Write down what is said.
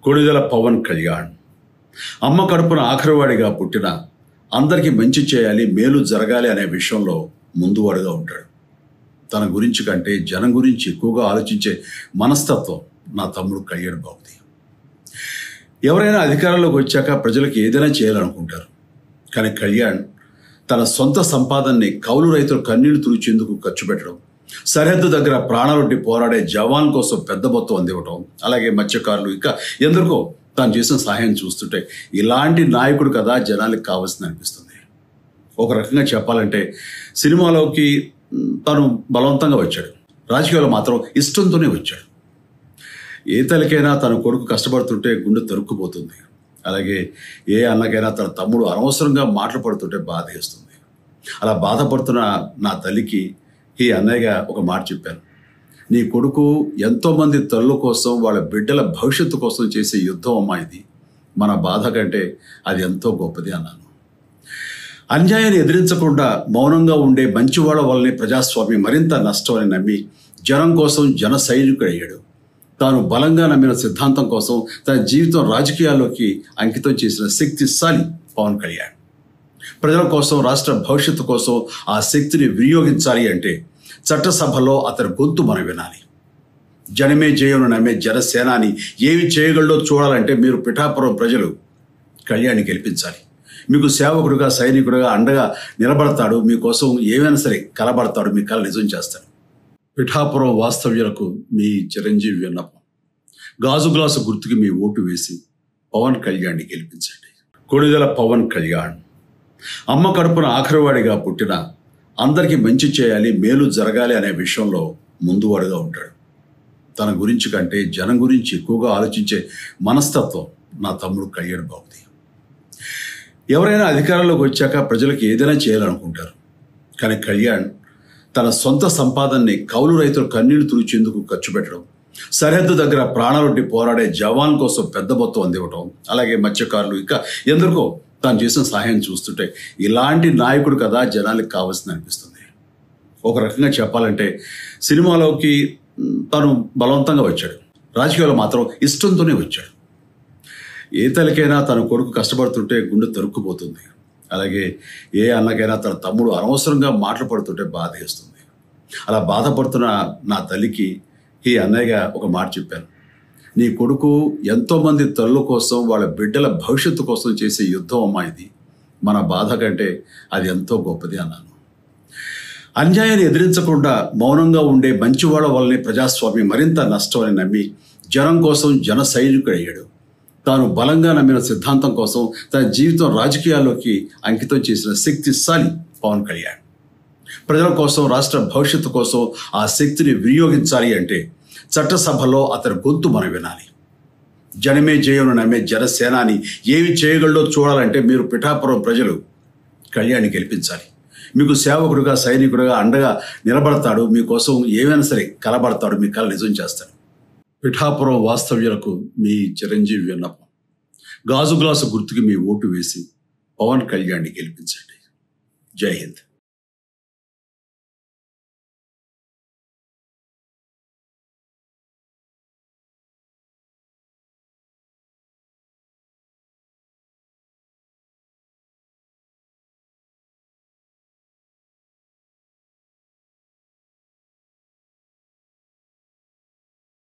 కొణిదెల పవన్ కళ్యాణ్ అమ్మ కడుపున ఆఖరివాడిగా పుట్టిన అందరికీ మంచి చేయాలి, మేలు జరగాలి అనే విషయంలో ముందువాడుగా ఉంటాడు. తన గురించి కంటే జనం గురించి ఎక్కువగా ఆలోచించే మనస్తత్వం నా తమ్ముడు కళ్యాణ్ బాబుది. ఎవరైనా అధికారంలోకి వచ్చాక ప్రజలకు ఏదైనా చేయాలనుకుంటారు. కానీ కళ్యాణ్ తన సొంత సంపాదనని కౌలు రైతులు కన్నీళ్లు తుడిచేందుకు ఖర్చు పెట్టడం, సరిహద్దు దగ్గర ప్రాణాలొడ్డి పోరాడే జవాన్ కోసం పెద్ద మొత్తం అందివ్వటం, అలాగే మత్స్యకారులు ఇంకా ఎందరికో తాను చేసిన సహాయం చూస్తుంటే ఇలాంటి నాయకుడు కదా జనానికి కావాల్సింది అనిపిస్తుంది. ఒక రకంగా చెప్పాలంటే సినిమాలోకి తను బలవంతంగా వచ్చాడు, రాజకీయాల్లో మాత్రం ఇష్టంతోనే వచ్చాడు. ఏ తల్లికైనా తన కొడుకు కష్టపడుతుంటే గుండె తరుక్కుపోతుంది. అలాగే ఏ అన్నకైనా తన తమ్ముడు అనవసరంగా మాటలు పడుతుంటే బాధ వేస్తుంది. అలా బాధపడుతున్న నా తల్లికి ఈ అన్నయ్యగా ఒక మాట చెప్పాను. నీ కొడుకు ఎంతోమంది తల్లుల కోసం, వాళ్ళ బిడ్డల భవిష్యత్తు కోసం చేసే యుద్ధం అమ్మా ఇది. మన బాధ కంటే అది ఎంతో గొప్పది అన్నాను. అన్యాయాన్ని ఎదిరించకుండా మౌనంగా ఉండే మంచివాళ్ళ వల్లనే ప్రజాస్వామ్యం మరింత నష్టం అని నమ్మి జనం కోసం జన సైనికుడు అయ్యాడు. తాను బలంగా నమ్మిన సిద్ధాంతం కోసం తన జీవితం రాజకీయాల్లోకి అంకితం చేసిన శక్తిశాలి పవన్ కళ్యాణ్. ప్రజల కోసం, రాష్ట్ర భవిష్యత్తు కోసం ఆ శక్తిని వినియోగించాలి అంటే చట్టసభలో అతని గొంతు మనం వినాలి. జనమే జయను నమ్మే జనసేనాని ఏమి చేయగలడో చూడాలంటే మీరు పిఠాపురం ప్రజలు కళ్యాణ్ని గెలిపించాలి. మీకు సేవకుడుగా, సైనికుడుగా అండగా నిలబడతాడు. మీకోసం ఏమైనా సరే కలబడతాడు, మీ కళ నిజం చేస్తాడు. పిఠాపురం వాస్తవ్యులకు మీ చిరంజీవి విన్నపం. గాజు గ్లాసు గుర్తుకి మీ ఓటు వేసి పవన్ కళ్యాణ్ని గెలిపించండి. కొణిదెల పవన్ కళ్యాణ్ అమ్మ కడుపున ఆఖరివాడిగా పుట్టిన అందరికీ మంచి చేయాలి, మేలు జరగాలి అనే విషయంలో ముందువాడుగా ఉంటాడు. తన గురించి కంటే జనం గురించి ఎక్కువగా ఆలోచించే మనస్తత్వం నా తమ్ముడు కళ్యాణ్ బాబుది. ఎవరైనా అధికారంలోకి వచ్చాక ప్రజలకు ఏదైనా చేయాలనుకుంటారు. కానీ కళ్యాణ్ తన సొంత సంపాదనని కౌలు రైతులు కన్నీళ్లు తుడిచేందుకు ఖర్చు పెట్టడం, సరిహద్దు దగ్గర ప్రాణాలొడ్డి పోరాడే జవాన్ కోసం పెద్ద మొత్తం అందివ్వటం, అలాగే మత్స్యకారులు ఇంకా ఎందరికో తాను చేసిన సహాయం చూస్తుంటే ఇలాంటి నాయకుడు కదా జనానికి కావాల్సింది అనిపిస్తుంది. ఒక రకంగా చెప్పాలంటే సినిమాలోకి తను బలవంతంగా వచ్చాడు, రాజకీయాల్లో మాత్రం ఇష్టంతోనే వచ్చాడు. ఏ తల్లికైనా తన కొడుకు కష్టపడుతుంటే గుండె తరుక్కుపోతుంది. అలాగే ఏ అన్నకైనా తన తమ్ముడు అనవసరంగా మాటలు పడుతుంటే బాధ వేస్తుంది. అలా బాధపడుతున్న నా తల్లికి ఈ అన్నయ్యగా ఒక మాట చెప్పాను. నీ కొడుకు ఎంతోమంది తల్లుల కోసం, వాళ్ళ బిడ్డల భవిష్యత్తు కోసం చేసే యుద్ధం అమ్మా ఇది. మన బాధ కంటే అది ఎంతో గొప్పది అన్నాను. అన్యాయాన్ని ఎదిరించకుండా మౌనంగా ఉండే మంచివాళ్ళ వల్లనే ప్రజాస్వామ్యం మరింత నష్టం అని నమ్మి జనం కోసం జన సైనికుడు అయ్యాడు. తాను బలంగా నమ్మిన సిద్ధాంతం కోసం తన జీవితం రాజకీయాల్లోకి అంకితం చేసిన శక్తిశాలి పవన్ కళ్యాణ్. ప్రజల కోసం, రాష్ట్ర భవిష్యత్తు కోసం ఆ శక్తిని వినియోగించాలి అంటే చట్టసభలో అతని గొంతు మనం వినాలి. జనమే జయను నమ్మే జనసేనాని ఏమి చేయగలడో చూడాలంటే మీరు పిఠాపురం ప్రజలు కళ్యాణ్ని గెలిపించాలి. మీకు సేవకుడుగా, సైనికుడుగా అండగా నిలబడతాడు. మీకోసం ఏమైనా సరే కలబడతాడు, మీ కళ నిజం చేస్తాడు. పిఠాపురం వాస్తవ్యులకు మీ చిరంజీవి విన్నపం. గాజు గ్లాసు గుర్తుకి మీ ఓటు వేసి పవన్ కళ్యాణ్ని గెలిపించండి. జై హింద్.